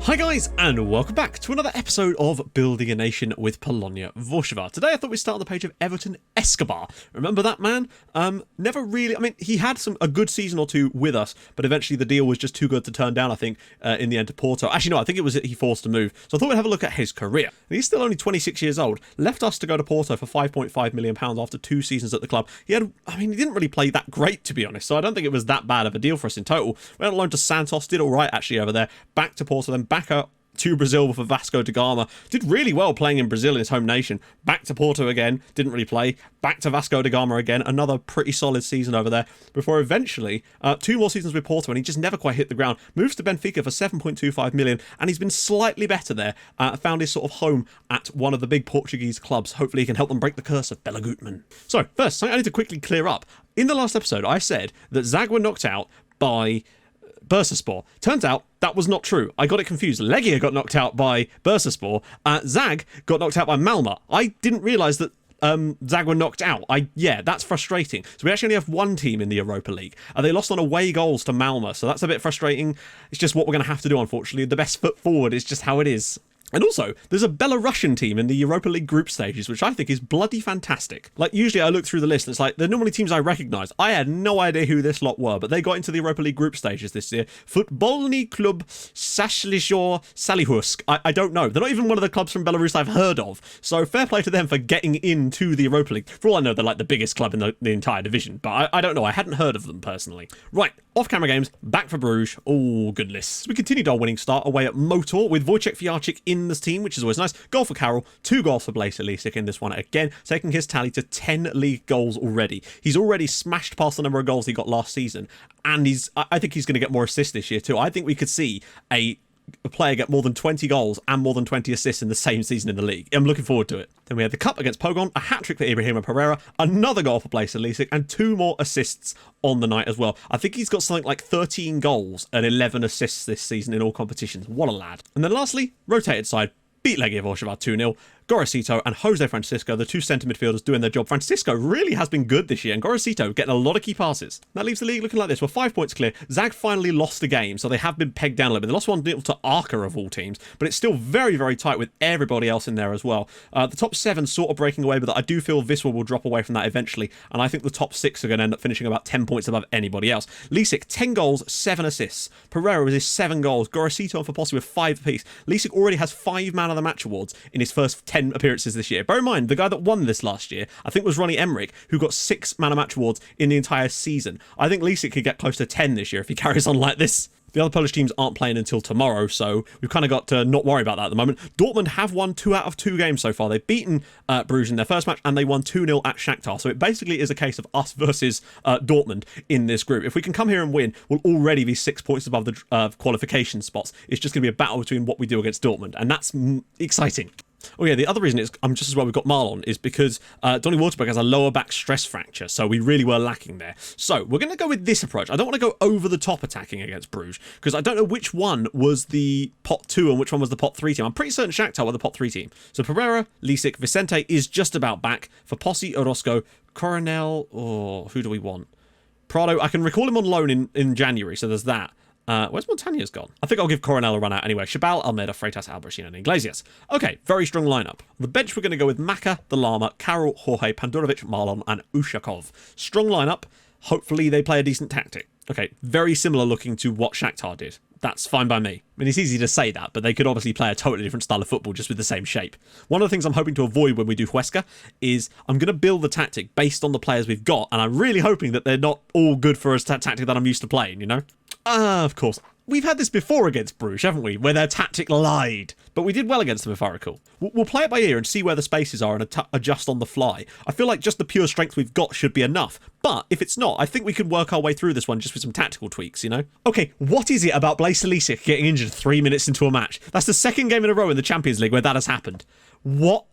Hi guys, and welcome back to another episode of Building a Nation with Polonia Warszawa. Today I thought we'd start on the page of Everton Escobar. Remember that man? Never really, he had a good season or two with us, but eventually the deal was just too good to turn down, I think, in the end to Porto. Actually, no, I think it was he forced to move. So I thought we'd have a look at his career. And he's still only 26 years old. Left us to go to Porto for £5.5 million after 2 seasons at the club. He didn't really play that great, to be honest, so I don't think it was that bad of a deal for us in total. Went on loan to Santos, did all right actually over there. Back to Porto, then back out to Brazil for Vasco da Gama. Did really well playing in Brazil in his home nation. Back to Porto again, didn't really play. Back to Vasco da Gama again, another pretty solid season over there, before eventually 2 more seasons with Porto and he just never quite hit the ground. Moves to Benfica for £7.25 million and he's been slightly better there. Found his sort of home at one of the big Portuguese clubs. Hopefully he can help them break the curse of Bela Gutmann. So first, something I need to quickly clear up. In the last episode I said that Zag were knocked out by Bursaspor. Turns out that was not true. I got it confused. Legia got knocked out by Bursaspor. Zag got knocked out by Malmö. I didn't realise that Zag were knocked out. Yeah, that's frustrating. So we actually only have one team in the Europa League. They lost on away goals to Malmö, so that's a bit frustrating. It's just what we're going to have to do, unfortunately. The best foot forward is just how it is. And also, there's a Belarusian team in the Europa League group stages, which I think is bloody fantastic. Like, usually I look through the list and it's like, they're normally teams I recognise. I had no idea who this lot were, but they got into the Europa League group stages this year. Futbolny Klub Sashlijor Salihusk. I don't know. They're not even one of the clubs from Belarus I've heard of. So fair play to them for getting into the Europa League. For all I know, they're like the biggest club in the entire division, but I don't know. I hadn't heard of them personally. Right, off-camera games, back for Bruges. Oh, goodness. We continued our winning start away at Motor with Wojciech Fijarczyk in this team, which is always nice. Goal for Carroll, 2 goals for Blaise Lisic in this one again, taking his tally to 10 league goals already. He's already smashed past the number of goals he got last season, and I think he's going to get more assists this year too. I think we could see a player get more than 20 goals and more than 20 assists in the same season in the league. I'm looking forward to it. Then we had the Cup against Pogon, a hat-trick for Ibrahima Pereira, another goal for Blaise Lisic, and 2 more assists on the night as well. I think he's got something like 13 goals and 11 assists this season in all competitions. What a lad. And then lastly, rotated side, beat Legia Warszawa 2-0. Gorosito and Jose Francisco, the 2 centre midfielders, doing their job. Francisco really has been good this year, and Gorosito getting a lot of key passes. That leaves the league looking like this. We're 5 points clear. Zag finally lost a game, so they have been pegged down a little bit. They lost 1-0 to Arca of all teams, but it's still very, very tight with everybody else in there as well. The top 7 sort of breaking away, but I do feel Wisła will drop away from that eventually, and I think the top 6 are going to end up finishing about 10 points above anybody else. Lisic, 10 goals, 7 assists. Pereira with his 7 goals. Gorosito and Fopossi with 5 apiece. Lisic already has 5 Man of the Match awards in his first 10 appearances this year. Bear in mind, the guy that won this last year, I think was Ronnie Emmerich, who got 6 Man of Match awards in the entire season. I think Lisic could get close to 10 this year if he carries on like this. The other Polish teams aren't playing until tomorrow, so we've kind of got to not worry about that at the moment. Dortmund have won 2 out of 2 games so far. They've beaten Bruges in their first match, and they won 2-0 at Shakhtar. So it basically is a case of us versus Dortmund in this group. If we can come here and win, we'll already be 6 points above the qualification spots. It's just going to be a battle between what we do against Dortmund, and that's exciting. Oh yeah, the other reason is just as well we've got Marlon is because Donny Waterberg has a lower back stress fracture, so we really were lacking there. So we're going to go with this approach. I don't want to go over the top attacking against Bruges because I don't know which one was the pot 2 and which one was the pot 3 team. I'm pretty certain Shakhtar were the pot 3 team. So Pereira, Lisic, Vicente is just about back. For Posse, Orozco, Coronel, or who do we want? Prado, I can recall him on loan in January, so there's that. Where's Montaña's gone? I think I'll give Coronel a run out anyway. Chabal, Almeida, Freitas, Albrechino, and Iglesias. Okay, very strong lineup. On the bench, we're going to go with Maka, the Lama, Carroll, Jorge, Pandurovic, Marlon, and Ushakov. Strong lineup. Hopefully they play a decent tactic. Okay, very similar looking to what Shakhtar did. That's fine by me. I mean, it's easy to say that, but they could obviously play a totally different style of football just with the same shape. One of the things I'm hoping to avoid when we do Huesca is I'm going to build the tactic based on the players we've got, and I'm really hoping that they're not all good for a tactic that I'm used to playing, you know? Of course. We've had this before against Bruges, haven't we? Where their tactic lied. But we did well against them, if I recall. We'll play it by ear and see where the spaces are and adjust on the fly. I feel like just the pure strength we've got should be enough. But if it's not, I think we can work our way through this one just with some tactical tweaks, you know? Okay, what is it about Blaise Lisic getting injured 3 minutes into a match? That's the 2nd game in a row in the Champions League where that has happened. What?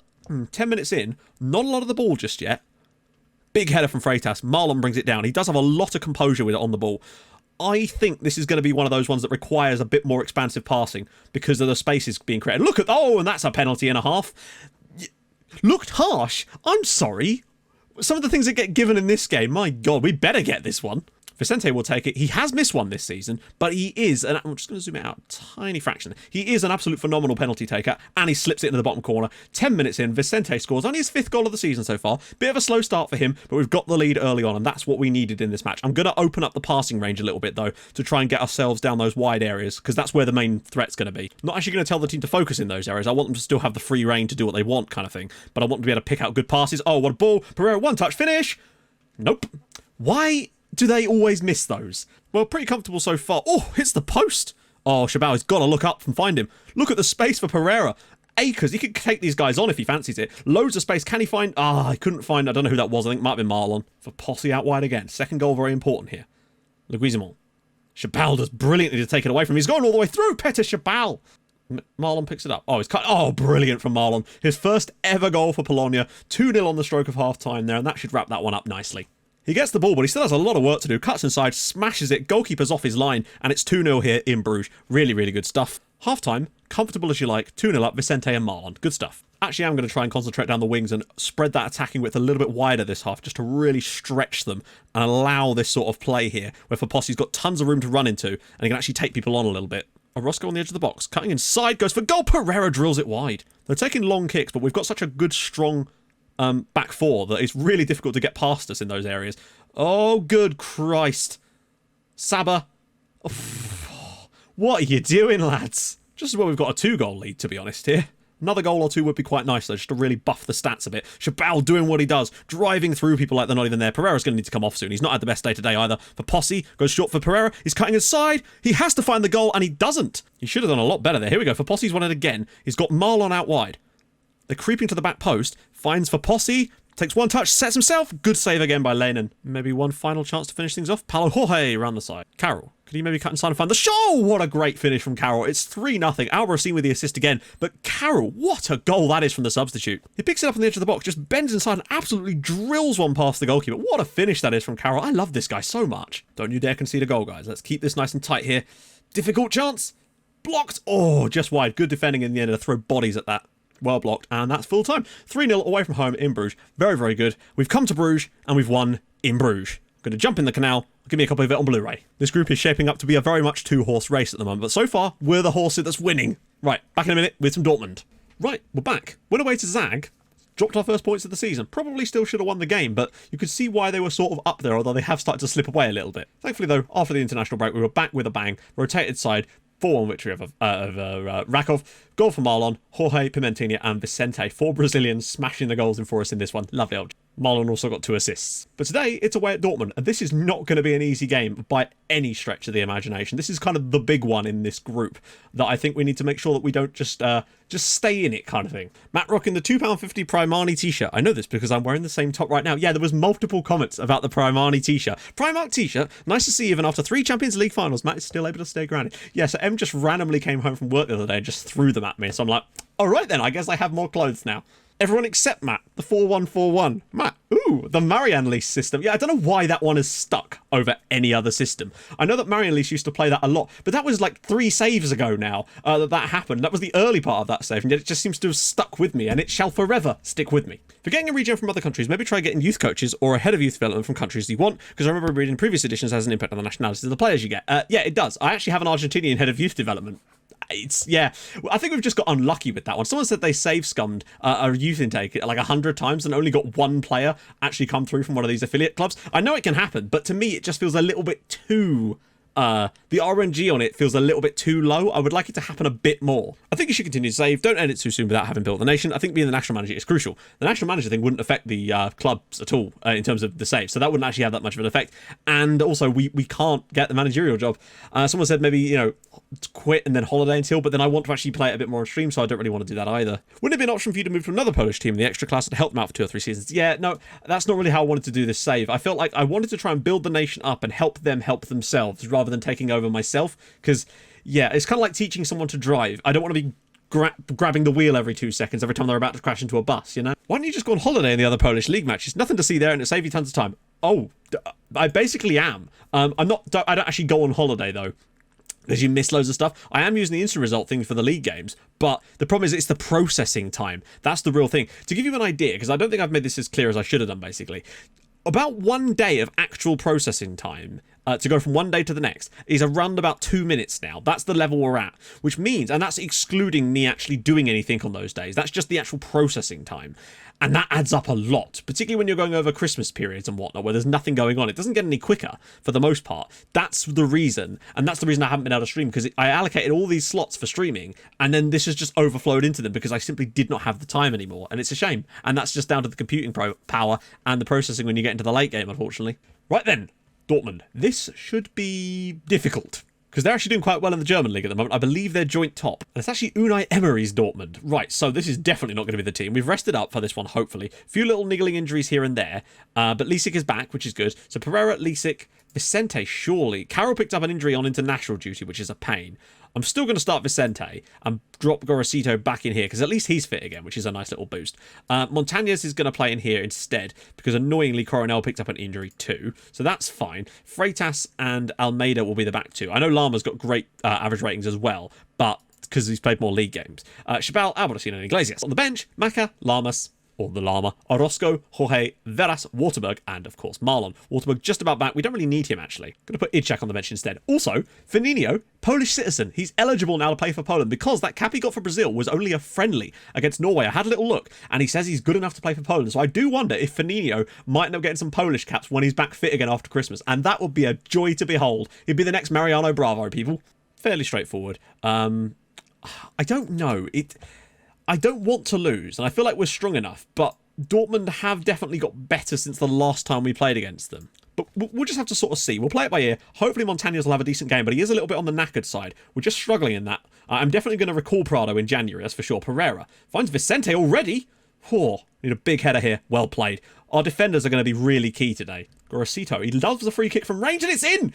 10 minutes in, not a lot of the ball just yet. Big header from Freitas. Marlon brings it down. He does have a lot of composure with it on the ball. I think this is going to be one of those ones that requires a bit more expansive passing because of the spaces being created. Look at, and that's a penalty and a half. Looked harsh. I'm sorry. Some of the things that get given in this game, my God, we better get this one. Vicente will take it. He has missed one this season, but he is, and I'm just going to zoom it out a tiny fraction. He is an absolute phenomenal penalty taker, and he slips it into the bottom corner. 10 minutes in, Vicente scores only his 5th goal of the season so far. Bit of a slow start for him, but we've got the lead early on, and that's what we needed in this match. I'm going to open up the passing range a little bit, though, to try and get ourselves down those wide areas, because that's where the main threat's going to be. I'm not actually going to tell the team to focus in those areas. I want them to still have the free reign to do what they want, kind of thing, but I want them to be able to pick out good passes. Oh, what a ball. Pereira, one-touch finish. Nope. Why do they always miss those? Well, pretty comfortable so far. Oh, hits the post. Oh, Chabal has got to look up and find him. Look at the space for Pereira. Acres. He could take these guys on if he fancies it. Loads of space. Can he find... I couldn't find... I don't know who that was. I think it might have been Marlon. For Posse out wide again. Second goal very important here. Leguizamon. Chabal does brilliantly to take it away from him. He's going all the way through. Peter Chabal. Marlon picks it up. Oh, he's cut. Oh, brilliant from Marlon. His first ever goal for Polonia. 2-0 on the stroke of half-time there, and that should wrap that one up nicely. He gets the ball, but he still has a lot of work to do. Cuts inside, smashes it, goalkeeper's off his line, and it's 2-0 here in Bruges. Really, really good stuff. Half-time, comfortable as you like, 2-0 up, Vicente and Marlon. Good stuff. Actually, I'm going to try and concentrate down the wings and spread that attacking width a little bit wider this half, just to really stretch them and allow this sort of play here, where Fopossi's got tons of room to run into, and he can actually take people on a little bit. Roscoe on the edge of the box, cutting inside, goes for goal. Pereira drills it wide. They're taking long kicks, but we've got such a good, strong back four that it's really difficult to get past us in those areas. Oh, good Christ. Saba. Oh, what are you doing, lads? Just as well we've got a 2-goal lead, to be honest, here. Another goal or two would be quite nice, though, just to really buff the stats a bit. Chabal doing what he does, driving through people like they're not even there. Pereira's going to need to come off soon. He's not had the best day today either. For Posse, goes short for Pereira. He's cutting inside. He has to find the goal, and he doesn't. He should have done a lot better there. Here we go. For Posse's won it again. He's got Marlon out wide. They're creeping to the back post. Finds for Posse. Takes one touch, sets himself. Good save again by Lenin. Maybe one final chance to finish things off. Paulo Jorge around the side. Carroll. Could he maybe cut inside and find the show? What a great finish from Carroll. It's 3-0. Alvarez with the assist again. But Carroll, what a goal that is from the substitute. He picks it up on the edge of the box, just bends inside and absolutely drills one past the goalkeeper. What a finish that is from Carroll. I love this guy so much. Don't you dare concede a goal, guys. Let's keep this nice and tight here. Difficult chance. Blocked. Oh, just wide. Good defending in the end to throw bodies at that. Well blocked, and that's full time. 3-0 away from home in Bruges. Very, very good. We've come to Bruges, and we've won in Bruges. Going to jump in the canal. Give me a copy of it on Blu-ray. This group is shaping up to be a very much 2-horse race at the moment, but so far, we're the horse that's winning. Right, back in a minute with some Dortmund. Right, we're back. Went away to Zag. Dropped our first points of the season. Probably still should have won the game, but you could see why they were sort of up there, although they have started to slip away a little bit. Thankfully, though, after the international break, we were back with a bang. Rotated side. 4-1 victory of Rakov. Goal for Marlon, Jorge, Pimentinha and Vicente. 4 Brazilians smashing the goals in for us in this one. Lovely old. Marlon also got 2 assists. But today, it's away at Dortmund, and this is not going to be an easy game by any stretch of the imagination. This is kind of the big one in this group that I think we need to make sure that we don't just stay in it kind of thing. Matt rocking the £2.50 Primani t-shirt. I know this because I'm wearing the same top right now. Yeah, there was multiple comments about the Primani t-shirt. Primark t-shirt, nice to see even after 3 Champions League finals, Matt is still able to stay grounded. Yeah, so M just randomly came home from work the other day and just threw them at me. So I'm like, all right then, I guess I have more clothes now. Everyone except Matt, the 4141. Matt, ooh, the Marianne lease system. Yeah, I don't know why that one is stuck over any other system. I know that Marianne lease used to play that a lot, but that was like 3 saves ago now that happened. That was the early part of that save, and yet it just seems to have stuck with me, and it shall forever stick with me. For getting a regen from other countries, maybe try getting youth coaches or a head of youth development from countries you want, because I remember reading previous editions has an impact on the nationalities of the players you get. Yeah, it does. I actually have an Argentinian head of youth development. Yeah, I think we've just got unlucky with that one. Someone said they save scummed a youth intake like 100 times and only got 1 player actually come through from one of these affiliate clubs. I know it can happen, but to me it just feels a little bit too the RNG on it feels a little bit too low. I would like it to happen a bit more. I think you should continue to save. Don't end it too soon without having built the nation. I think being the national manager is crucial. The national manager thing wouldn't affect the clubs at all in terms of the save, so that wouldn't actually have that much of an effect. And also, we can't get the managerial job. Someone said maybe, you know, quit and then holiday until, but then I want to actually play it a bit more on stream, so I don't really want to do that either. Wouldn't it be an option for you to move to another Polish team in the Ekstraklasa to help them out for 2 or 3 seasons? Yeah, no, that's not really how I wanted to do this save. I felt like I wanted to try and build the nation up and help them help themselves rather than taking over myself, because yeah, it's kind of like teaching someone to drive. I don't want to be grabbing the wheel every 2 seconds every time they're about to crash into a bus, you know? Why don't you just go on holiday in the other Polish league matches? Nothing to see there and it saves you tons of time. Oh, I basically am. I don't actually go on holiday though, because you miss loads of stuff. I am using the instant result thing for the league games, but the problem is it's the processing time. That's the real thing. To give you an idea, because I don't think I've made this as clear as I should have done basically, about 1 day of actual processing time to go from one day to the next is around about 2 minutes now. That's the level we're at, which means, and that's excluding me actually doing anything on those days. That's just the actual processing time. And that adds up a lot, particularly when you're going over Christmas periods and whatnot, where there's nothing going on. It doesn't get any quicker for the most part. That's the reason, and that's the reason I haven't been able to stream, because I allocated all these slots for streaming, and then this has just overflowed into them because I simply did not have the time anymore, and it's a shame. And that's just down to the computing power and the processing when you get into the late game, unfortunately. Right then, Dortmund. This should be difficult, because they're actually doing quite well in the German league at the moment. I believe they're joint top. And it's actually Unai Emery's Dortmund. Right, so this is definitely not going to be the team. We've rested up for this one, hopefully. A few little niggling injuries here and there. But Lisek is back, which is good. So Pereira, Lisek, Vicente, surely. Carroll picked up an injury on international duty, which is a pain. I'm still going to start Vicente and drop Gorosito back in here, because at least he's fit again, which is a nice little boost. Montañez is going to play in here instead, because annoyingly Coronel picked up an injury too, so that's fine. Freitas and Almeida will be the back two. I know Lama's got great average ratings as well, but because he's played more league games. Chabal, Albarracino and Iglesias. On the bench, Maka, Lamas, or the Llama, Orozco, Jorge, Veras, Waterberg, and of course Marlon. Waterberg just about back. We don't really need him, actually. Going to put Idchak on the bench instead. Also, Firmino, Polish citizen. He's eligible now to play for Poland because that cap he got for Brazil was only a friendly against Norway. I had a little look, and he says he's good enough to play for Poland. So I do wonder if Firmino might end up getting some Polish caps when he's back fit again after Christmas. And that would be a joy to behold. He'd be the next Mariano Bravo, people. Fairly straightforward. I don't know. I don't want to lose, and I feel like we're strong enough, but Dortmund have definitely got better since the last time we played against them. But we'll just have to sort of see. We'll play it by ear. Hopefully Montañez will have a decent game, but he is a little bit on the knackered side. We're just struggling in that. I'm definitely going to recall Prado in January, that's for sure. Pereira finds Vicente already. Oh, need a big header here. Well played. Our defenders are going to be really key today. Gorosito, he loves the free kick from range, and it's in!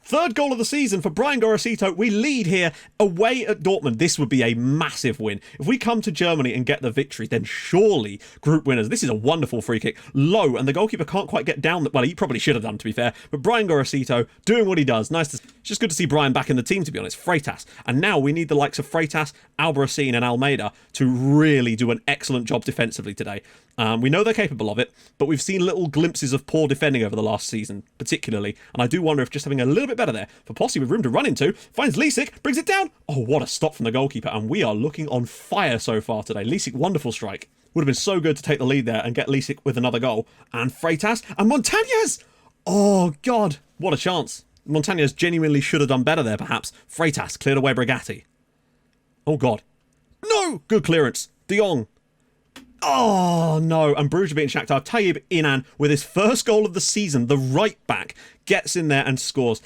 Third goal of the season for Brian Gorosito. We lead here away at Dortmund. This would be a massive win. If we come to Germany and get the victory, then surely group winners. This is a wonderful free kick. Low, and the goalkeeper can't quite get down. Well, he probably should have done, to be fair. But Brian Gorosito doing what he does. Nice to... It's just good to see Brian back in the team, to be honest. Freitas. And now we need the likes of Freitas, Albarracin and Almeida to really do an excellent job defensively today. We know they're capable of it, but we've seen little glimpses of poor defending over the last season, particularly. And I do wonder if just having a little bit better there for Posse with room to run into, finds Lisek, brings it down. Oh, what a stop from the goalkeeper. And we are looking on fire so far today. Lisek, wonderful strike. Would have been so good to take the lead there and get Lisek with another goal. And Freitas and Montañez. Oh, God. What a chance. Montañez genuinely should have done better there, perhaps. Freitas cleared away Brigatti. Oh, God. No! Good clearance. De Jong. Oh, no. And Bruges beating Shakhtar. Tayyip Inan with his first goal of the season. The right back gets in there and scores.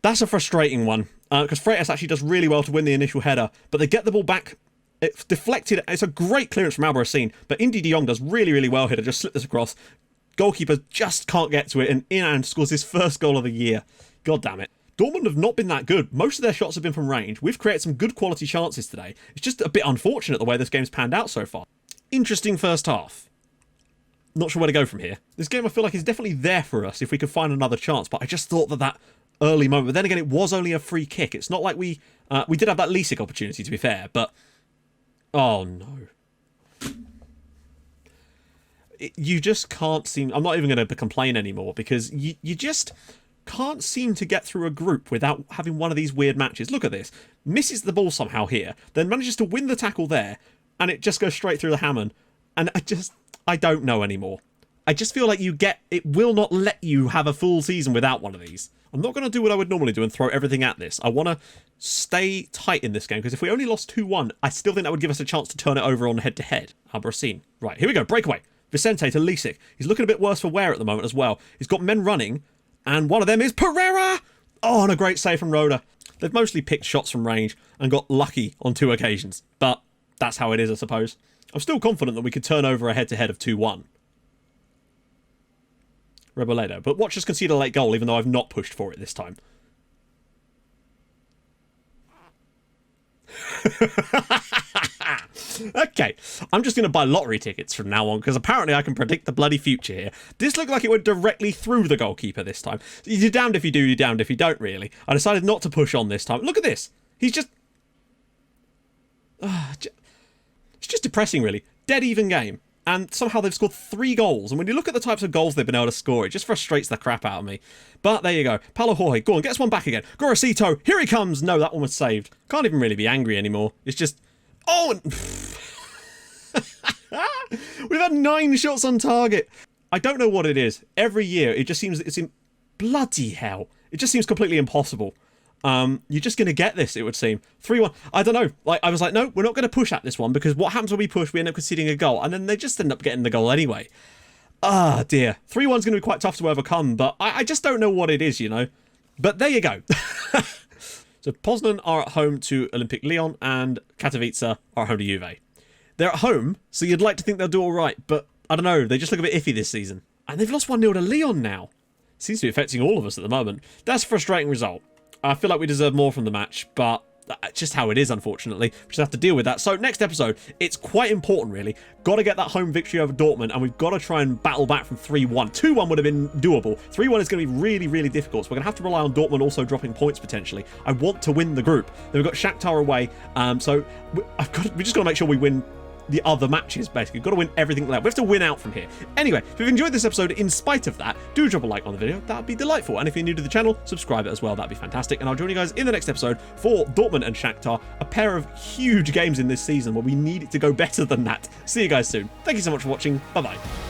That's a frustrating one. Because Freitas actually does really well to win the initial header. But they get the ball back. It's deflected. It's a great clearance from Albarracin. But Indy De Jong does really, really well here to just slip this across. Goalkeeper just can't get to it. And Inan scores his first goal of the year. God damn it. Dortmund have not been that good. Most of their shots have been from range. We've created some good quality chances today. It's just a bit unfortunate the way this game's panned out so far. Interesting first half. Not sure where to go from here. This game I feel like is definitely there for us if we could find another chance, but I just thought that early moment, but then again it was only a free kick. It's not like we did have that Lisek opportunity, to be fair, but oh no. You just can't seem... I'm not even going to complain anymore because you just can't seem to get through a group without having one of these weird matches. Look at this. Misses the ball somehow here, then manages to win the tackle there, and it just goes straight through the Hammond. And I don't know anymore. I just feel like it will not let you have a full season without one of these. I'm not going to do what I would normally do and throw everything at this. I want to stay tight in this game, because if we only lost 2-1, I still think that would give us a chance to turn it over on head-to-head. Albarracin. Right, here we go. Breakaway. Vicente to Lisek. He's looking a bit worse for wear at the moment as well. He's got men running, and one of them is Pereira! Oh, and a great save from Roda. They've mostly picked shots from range and got lucky on 2 occasions, but that's how it is, I suppose. I'm still confident that we could turn over a head-to-head of 2-1. Reboledo. But watch us concede a late goal, even though I've not pushed for it this time. Okay, I'm just going to buy lottery tickets from now on, because apparently I can predict the bloody future here. This looked like it went directly through the goalkeeper this time. You're damned if you do, you're damned if you don't, really. I decided not to push on this time. Look at this. He's just... it's just depressing, really. Dead even game. and somehow they've scored 3 goals. And when you look at the types of goals they've been able to score, it just frustrates the crap out of me. But there you go. Paulo Jorge, go on, get us one back again. Gorosito, here he comes. No, that one was saved. Can't even really be angry anymore. It's just... Oh! We've had 9 shots on target. I don't know what it is. Every year, it just seems... Bloody hell. It just seems completely impossible. You're just going to get this, it would seem. 3-1. I don't know. Like, I was like, no, we're not going to push at this one, because what happens when we push? We end up conceding a goal, and then they just end up getting the goal anyway. Ah, dear. 3-1's going to be quite tough to overcome, but I just don't know what it is, you know. But there you go. So Poznan are at home to Olympic Lyon, and Katowice are at home to Juve. They're at home, so you'd like to think they'll do all right, but I don't know. They just look a bit iffy this season. And they've lost 1-0 to Lyon now. Seems to be affecting all of us at the moment. That's a frustrating result. I feel like we deserve more from the match, but that's just how it is, unfortunately. We just have to deal with that. So next episode, it's quite important, really. Got to get that home victory over Dortmund, and we've got to try and battle back from 3-1. 2-1 would have been doable. 3-1 is going to be really, really difficult, so we're going to have to rely on Dortmund also dropping points, potentially. I want to win the group. Then we've got Shakhtar away, so we just got to make sure we win the other matches, basically. Got to win everything left. We have to win out from here. Anyway, if you've enjoyed this episode in spite of that, do drop a like on the video. That would be delightful. And if you're new to the channel, subscribe as well. That'd be fantastic. And I'll join you guys in the next episode for Dortmund and Shakhtar, a pair of huge games in this season where we need it to go better than that. See you guys soon. Thank you so much for watching. Bye-bye.